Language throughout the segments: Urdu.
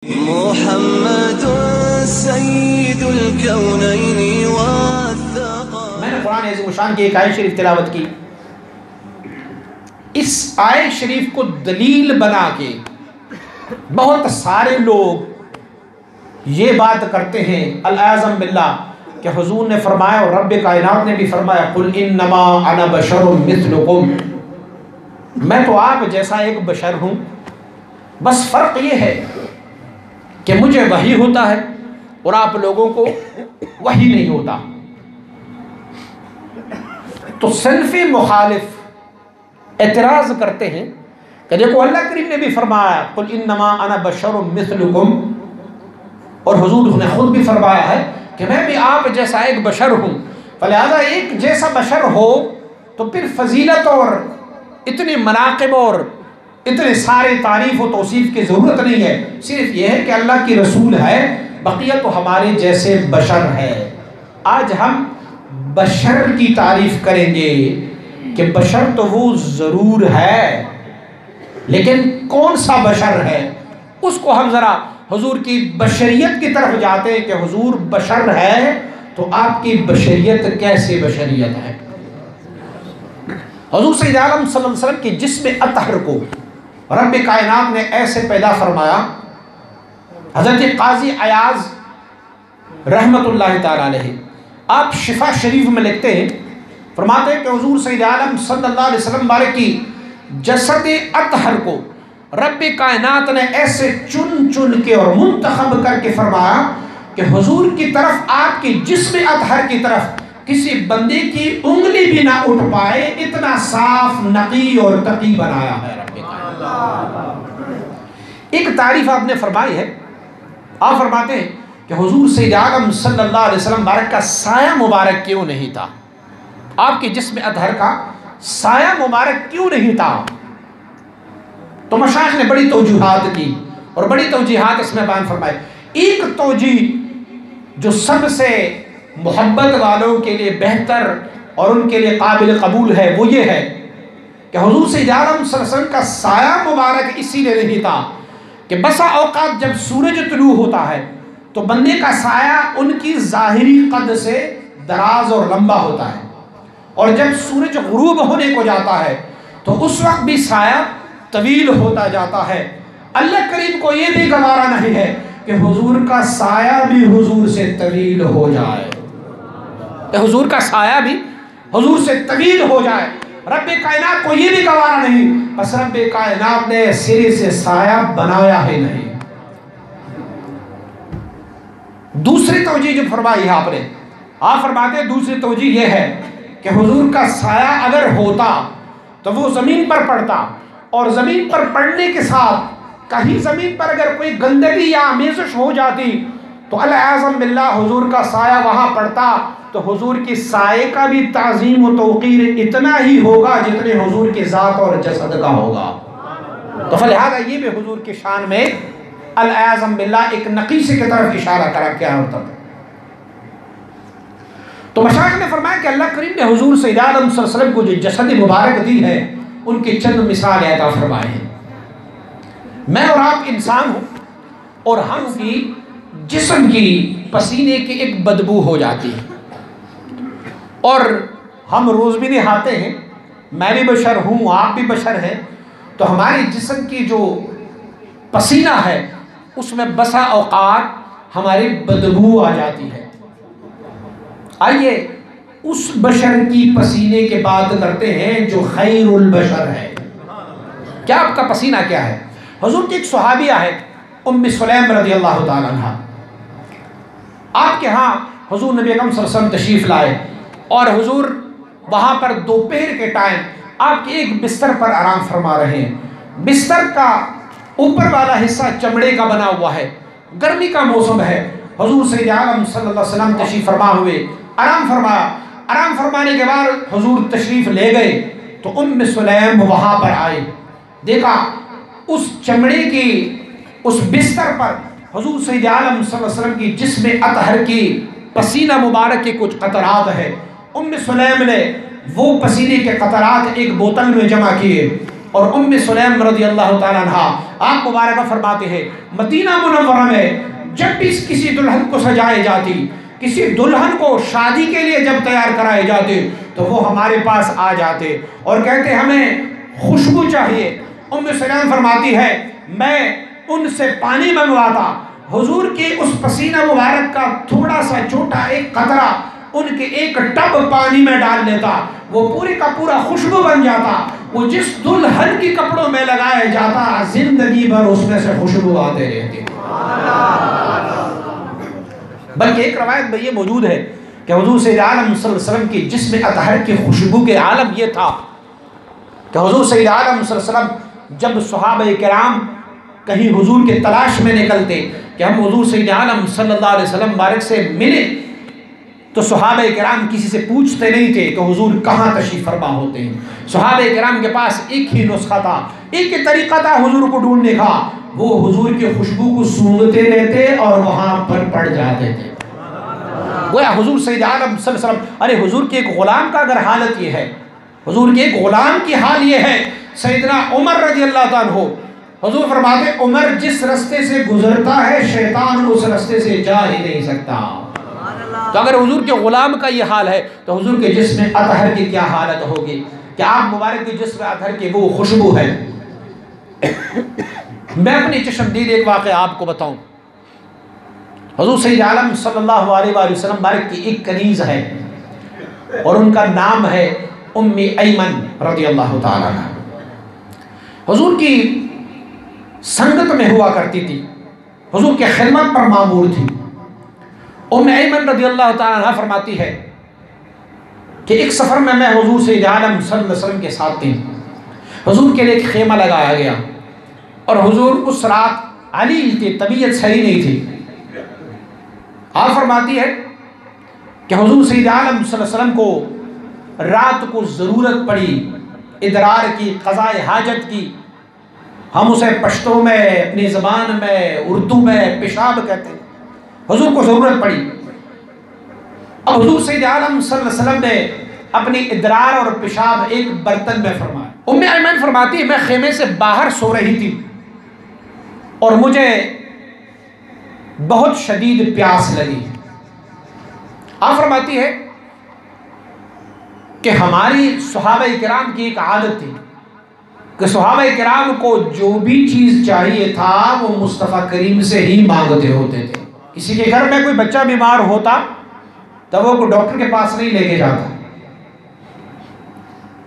محمد سید الکونین والثقلین۔ میں نے قرآن عظیم الشان کی ایک آیت شریف تلاوت کی، اس آیت شریف کو دلیل بنا کے بہت سارے لوگ یہ بات کرتے ہیں العیاذ باللہ کہ حضور نے فرمایا اور رب کائنات نے بھی فرمایا قل انما انا بشر مثلکم، میں تو آپ جیسا ایک بشر ہوں، بس فرق یہ ہے کہ مجھے وحی ہوتا ہے اور آپ لوگوں کو وحی نہیں ہوتا۔ تو صنف مخالف اعتراض کرتے ہیں کہ دیکھو اللہ کریم نے بھی فرمایا قل انما انا بشر مثلکم، اور حضور نے خود بھی فرمایا ہے کہ میں بھی آپ جیسا ایک بشر ہوں، فلہذا ایک جیسا بشر ہو تو پھر فضیلت اور اتنے مناقب اور اتنے سارے تعریف و توصیف کی ضرورت نہیں ہے، صرف یہ ہے کہ اللہ کی رسول ہے، بقیہ تو ہمارے جیسے بشر ہے۔ آج ہم بشر کی تعریف کریں گے کہ بشر تو وہ ضرور ہے، لیکن کون سا بشر ہے اس کو ہم ذرا حضور کی بشریت کی طرف جاتے ہیں کہ حضور بشر ہے تو آپ کی بشریت کیسے بشریت ہے۔ حضور سید عالم صلی اللہ علیہ وسلم کی جسم اطہر کو رب کائنات نے ایسے پیدا فرمایا۔ حضرت قاضی عیاض رحمت اللہ تعالی علیہ آپ شفا شریف میں لکھتے ہیں، فرماتے ہیں کہ حضور سید عالم صلی اللہ علیہ وسلم بارک کی جسد اطہر کو رب کائنات نے ایسے چن چن کے اور منتخب کر کے فرمایا کہ حضور کی طرف آپ کی جسم اطہر کی طرف کسی بندے کی انگلی بھی نہ اٹھ پائے، اتنا صاف نقی اور تقی بنایا ہے رب کائنات۔ ایک تعریف آپ نے فرمائی ہے، آپ فرماتے ہیں کہ حضور سید عالم صلی اللہ علیہ وسلم بارک کا سایہ مبارک کیوں نہیں تھا، آپ کے جسم اطہر کا سایہ مبارک کیوں نہیں تھا؟ تو مشائخ نے بڑی توجیحات کی اور بڑی توجیحات اس میں بیان فرمائے۔ ایک توجیہ جو سب سے محبت والوں کے لیے بہتر اور ان کے لیے قابل قبول ہے وہ یہ ہے کہ حضور سید عالم صلی اللہ علیہ وسلم کا سایہ مبارک اسی لیے نہیں تھا کہ بسا اوقات جب سورج طلوع ہوتا ہے تو بندے کا سایہ ان کی ظاہری قد سے دراز اور لمبا ہوتا ہے، اور جب سورج غروب ہونے کو جاتا ہے تو اس وقت بھی سایہ طویل ہوتا جاتا ہے۔ اللہ کریم کو یہ بھی گوارا نہیں ہے کہ حضور کا سایہ بھی حضور سے طویل ہو جائے، کہ حضور کا سایہ بھی حضور سے طویل ہو جائے۔ رب کائنات کو یہ بھی گوارا نہیں، بس رب کائنات نے سرے سے سایہ بنایا ہی نہیں۔ دوسری توجیہ جو فرمائی ہے آپ فرماتے ہیں دوسری توجیہ یہ ہے کہ حضور کا سایہ اگر ہوتا تو وہ زمین پر پڑتا، اور زمین پر پڑنے کے ساتھ کہیں زمین پر اگر کوئی گندگی یا آمیزش ہو جاتی تو العیاذ باللہ حضور کا سایہ وہاں پڑتا تو حضور کی سائے کا بھی تعظیم و توقیر اتنا ہی ہوگا جتنے حضور کی ذات اور جسد کا ہوگا۔ تو فلہذا یہ بھی حضور کی شان میں العیاذ باللہ ایک نقیصے کی طرف اشارہ کرا کیا ہوتا ہے۔ تو مشائخ نے فرمایا کہ اللہ کریم نے حضور سید عالم صلی اللہ علیہ وسلم کو جو جسد مبارک دی ہے ان کی چند مثال عطا فرمائے ہیں۔ میں اور آپ انسان ہوں اور ہم کی جسم کی پسینے کی ایک بدبو ہو جاتی ہے، اور ہم روز بھی نہاتے ہیں، میں بھی بشر ہوں آپ بھی بشر ہیں، تو ہماری جسم کی جو پسینہ ہے اس میں بسا اوقات ہماری بدبو آ جاتی ہے۔ آئیے اس بشر کی پسینے کے بات کرتے ہیں جو خیر البشر ہے۔ کیا آپ کا پسینہ کیا ہے؟ حضور کی ایک صحابیہ ہے ام سلیم رضی اللہ تعالیٰ عنہ، آپ کے ہاں حضور نبی اکرم صلی اللہ علیہ وسلم تشریف لائے، اور حضور وہاں پر دوپہر کے ٹائم آپ کے ایک بستر پر آرام فرما رہے ہیں۔ بستر کا اوپر والا حصہ چمڑے کا بنا ہوا ہے، گرمی کا موسم ہے، حضور سید عالم صلی اللہ علیہ وسلم تشریف فرما ہوئے، آرام فرمایا۔ آرام فرمانے کے بعد حضور تشریف لے گئے تو ام سلیم وہاں پر آئے، دیکھا اس چمڑے کی اس بستر پر حضور سید عالم صلی اللہ علیہ وسلم کی جسم اطہر کی پسینہ مبارک کے کچھ قطرات ہیں۔ ام سلیم نے وہ پسینے کے قطرات ایک بوتل میں جمع کیے اور ام سلیم رضی اللہ تعالیٰ عنہ آپ مبارکہ فرماتے ہیں مدینہ منورہ میں جب بھی کسی دلہن کو سجائے جاتی، کسی دلہن کو شادی کے لیے جب تیار کرائے جاتے تو وہ ہمارے پاس آ جاتے اور کہتے ہمیں خوشبو چاہیے۔ ام سلیم فرماتی ہے میں ان سے پانی منگواتا، حضور کے اس پسینہ مبارک کا تھوڑا سا چھوٹا ایک قطرہ ان کے ایک ٹب پانی میں ڈال لیتا، وہ پورے کا پورا خوشبو بن جاتا، وہ جس دلہن کی کپڑوں میں لگایا جاتا زندگی بھر اس میں سے خوشبو آتے رہتے۔ بلکہ ایک روایت میں یہ موجود ہے کہ حضور سید عالم صلی اللہ علیہ وسلم کی جسم اطہر کی خوشبو کے عالم یہ تھا کہ حضور سید عالم صلی اللہ علیہ وسلم جب صحابہ کرام کہیں حضور کے تلاش میں نکلتے کہ ہم حضور سید عالم صلی اللہ علیہ وسلم مبارک سے ملے، تو صحابہ کرام کسی سے پوچھتے نہیں تھے کہ حضور کہاں تشریف فرما ہوتے ہیں۔ صحابہ کرام کے پاس ایک ہی نسخہ تھا، ایک ہی طریقہ تھا حضور کو ڈھونڈنے کا، وہ حضور کی خوشبو کو سونگھتے رہتے اور وہاں پر پڑ جاتے تھے۔ گویا حضور سید عالم صلی اللہ علیہ وسلم، ارے حضور کے ایک غلام کا اگر حالت یہ ہے، حضور کے ایک غلام کی حال یہ ہے، سیدنا عمر رضی اللہ عنہ، حضور فرماتے عمر جس رستے سے گزرتا ہے شیطان اس رستے سے جا ہی نہیں سکتا۔ تو اگر حضور کے غلام کا یہ حال ہے تو حضور کے جسم اطہر کی کیا حالت ہوگی کہ آپ مبارک کے جسم اطہر کی وہ خوشبو ہے۔ میں اپنی چشمدید ایک واقعہ آپ کو بتاؤں۔ حضور سید عالم صلی اللہ علیہ وآلہ وسلم مبارک کی ایک کنیز ہے اور ان کا نام ہے ام ایمن رضی اللہ تعالیٰ عنہ۔ حضور کی سنگت میں ہوا کرتی تھی، حضور کے خدمت پر مامور تھی۔ ام ایمن رضی اللہ تعالیٰ عنہ فرماتی ہے کہ ایک سفر میں حضور سید عالم صلی اللہ علیہ وسلم کے ساتھ تھی، حضور کے لیے ایک خیمہ لگایا گیا اور حضور اس رات علیل کی طبیعت صحیح نہیں تھی۔ آپ فرماتی ہے کہ حضور سید عالم صلی اللہ علیہ وسلم کو رات کو ضرورت پڑی ادرار کی، قضاء حاجت کی، ہم اسے پشتو میں، اپنی زبان میں، اردو میں پیشاب کہتے ہیں۔ حضور کو ضرورت پڑی، اب حضور سید عالم صلی اللہ علیہ وسلم نے اپنی ادرار اور پیشاب ایک برتن میں فرمایا۔ ام ایمن فرماتی ہے میں خیمے سے باہر سو رہی تھی اور مجھے بہت شدید پیاس لگی۔ آپ فرماتی ہے کہ ہماری صحابہ کرام کی ایک عادت تھی کہ صحابہ کرام کو جو بھی چیز چاہیے تھا وہ مصطفیٰ کریم سے ہی مانگتے ہوتے تھے۔ کسی کے گھر میں کوئی بچہ بیمار ہوتا تو وہ کوئی ڈاکٹر کے پاس نہیں لے کے جاتا،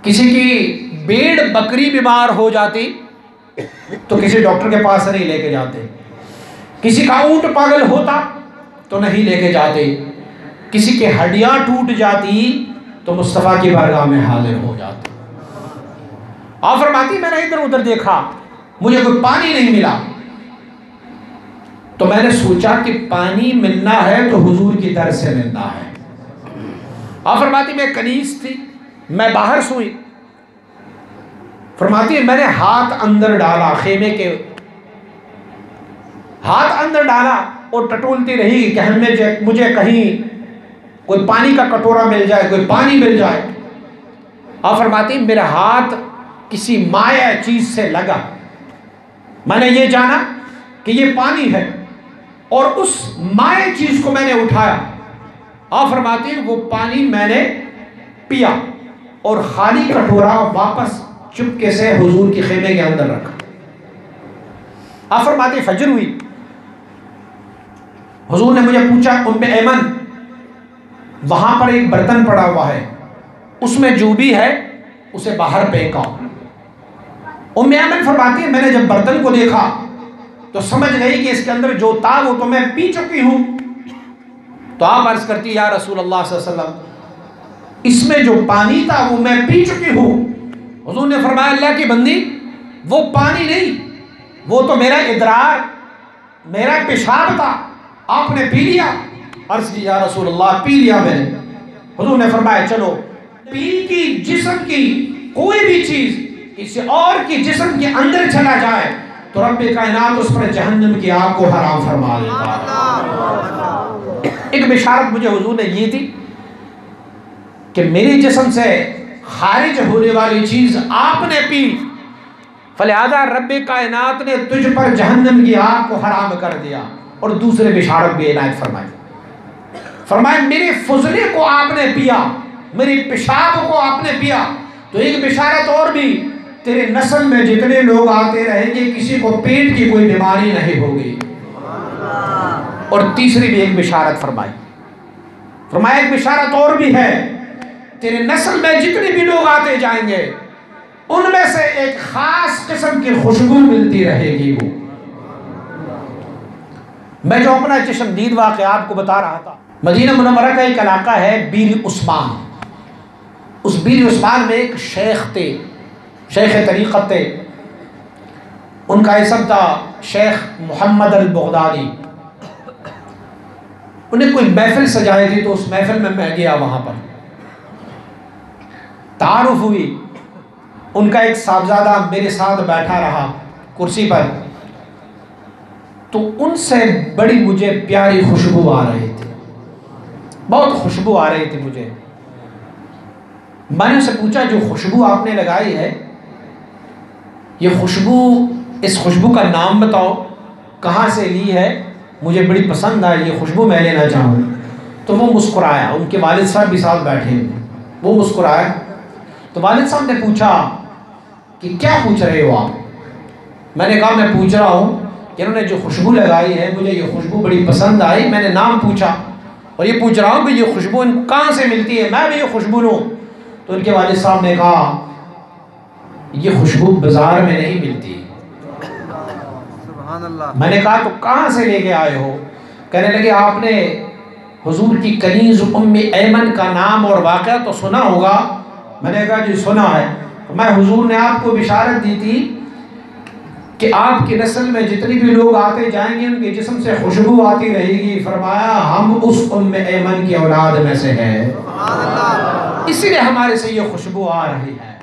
کسی کی بھیڑ بکری بیمار ہو جاتی تو کسی ڈاکٹر کے پاس نہیں لے کے جاتے، کسی کا اونٹ پاگل ہوتا تو نہیں لے کے جاتے، کسی کے ہڈیاں ٹوٹ جاتی تو مصطفیٰ کی بارگاہ میں حاضر ہو جاتے۔ آپ فرماتی میں نے ادھر ادھر دیکھا، مجھے کوئی پانی نہیں ملا، تو میں نے سوچا کہ پانی ملنا ہے تو حضور کی در سے ملنا ہے۔ آپ فرماتی میں کنیز تھی، میں باہر سوئی، فرماتی ہے میں نے ہاتھ اندر ڈالا، خیمے کے ہاتھ اندر ڈالا اور ٹٹولتی رہی کہ مجھے کہیں کوئی پانی کا کٹورا مل جائے، کوئی پانی مل جائے۔ آپ فرماتی میرا ہاتھ کسی مائع چیز سے لگا، میں نے یہ جانا کہ یہ پانی ہے اور اس مائع چیز کو میں نے اٹھایا۔ آپ فرماتی ہیں وہ پانی میں نے پیا اور خالی کٹورا واپس چپکے سے حضور کی خیمے کے اندر رکھا۔ آپ فرماتی فجر ہوئی، حضور نے مجھے پوچھا ام ایمن وہاں پر ایک برتن پڑا ہوا ہے، اس میں جو بھی ہے اسے باہر پھینکا۔ ام ایمن فرماتی ہے میں نے جب برتن کو دیکھا تو سمجھ گئی کہ اس کے اندر جو تھا وہ تو میں پی چکی ہوں۔ تو آپ عرض کرتی یا رسول اللہ صلی اللہ علیہ وسلم اس میں جو پانی تھا وہ میں پی چکی ہوں۔ حضور نے فرمایا اللہ کی بندی وہ پانی نہیں، وہ تو میرا ادرار، میرا پیشاب تھا، آپ نے پی لیا۔ عرض کی یا رسول اللہ پی لیا میں نے۔ حضور نے فرمایا چلو پی کی جسم کی کوئی بھی چیز کسی اور کی جسم کے اندر چلا جائے تو رب کائنات اس پر جہنم کی آگ کو حرام فرما دیتا ہے۔ ایک بشارت مجھے حضور نے یہ تھی کہ میری جسم سے خارج ہونے والی چیز آپ نے پی فلہذا رب کائنات نے تجھ پر جہنم کی آگ کو حرام کر دیا. اور دوسرے بشارت بھی عنایت فرمائی. فرمایا میرے فضلے کو آپ نے پیا, میری پیشاب کو آپ نے پیا. تو ایک بشارت اور بھی, تیرے نسل میں جتنے لوگ آتے رہیں گے کسی کو پیٹ کی کوئی بیماری نہیں ہوگی. اور تیسری بھی ایک بشارت فرمائی. فرمایا ایک بشارت اور بھی ہے, تیرے نسل میں جتنے بھی لوگ آتے جائیں گے ان میں سے ایک خاص قسم کی خوشبو ملتی رہے گی. وہ میں جو اپنا چشمدید واقعہ آپ کو بتا رہا تھا, مدینہ منورہ کا ایک علاقہ ہے بیر عثمان. اس بیر عثمان میں ایک شیخ تھے, شیخ طریقت تھے. ان کا اسم تھا شیخ محمد البغدادی. انہیں کوئی محفل سجائی تھی, تو اس محفل میں گیا, وہاں پر تعارف ہوئی. ان کا ایک صاحبزادہ میرے ساتھ بیٹھا رہا کرسی پر, تو ان سے بڑی مجھے پیاری خوشبو آ رہی تھی, بہت خوشبو آ رہی تھی مجھے. میں نے ان سے پوچھا جو خوشبو آپ نے لگائی ہے, یہ خوشبو, اس خوشبو کا نام بتاؤ, کہاں سے لی ہے, مجھے بڑی پسند آئی یہ خوشبو, میں لینا چاہوں. تو وہ مسکرایا. ان کے والد صاحب بھی ساتھ بیٹھے ہیں, وہ مسکرایا. تو والد صاحب نے پوچھا کہ کیا پوچھ رہے ہو آپ؟ میں نے کہا میں پوچھ رہا ہوں کہ انہوں نے جو خوشبو لگائی ہے مجھے یہ خوشبو بڑی پسند آئی, میں نے نام پوچھا اور یہ پوچھ رہا ہوں کہ یہ خوشبو کہاں سے ملتی ہے, میں بھی یہ خوشبو لوں. تو ان کے والد صاحب نے کہا یہ خوشبو بازار میں نہیں ملتی. میں نے کہا تو کہاں سے لے کے آئے ہو؟ کہنے لگے آپ نے حضور کی کنیز ام ایمن کا نام اور واقعہ تو سنا ہوگا. میں نے کہا جی سنا ہے. میں حضور نے آپ کو بشارت دی تھی کہ آپ کی نسل میں جتنی بھی لوگ آتے جائیں گے ان کے جسم سے خوشبو آتی رہے گی. فرمایا ہم اس ام ایمن کی اولاد میں سے ہیں, اسی لیے ہمارے سے یہ خوشبو آ رہی ہے.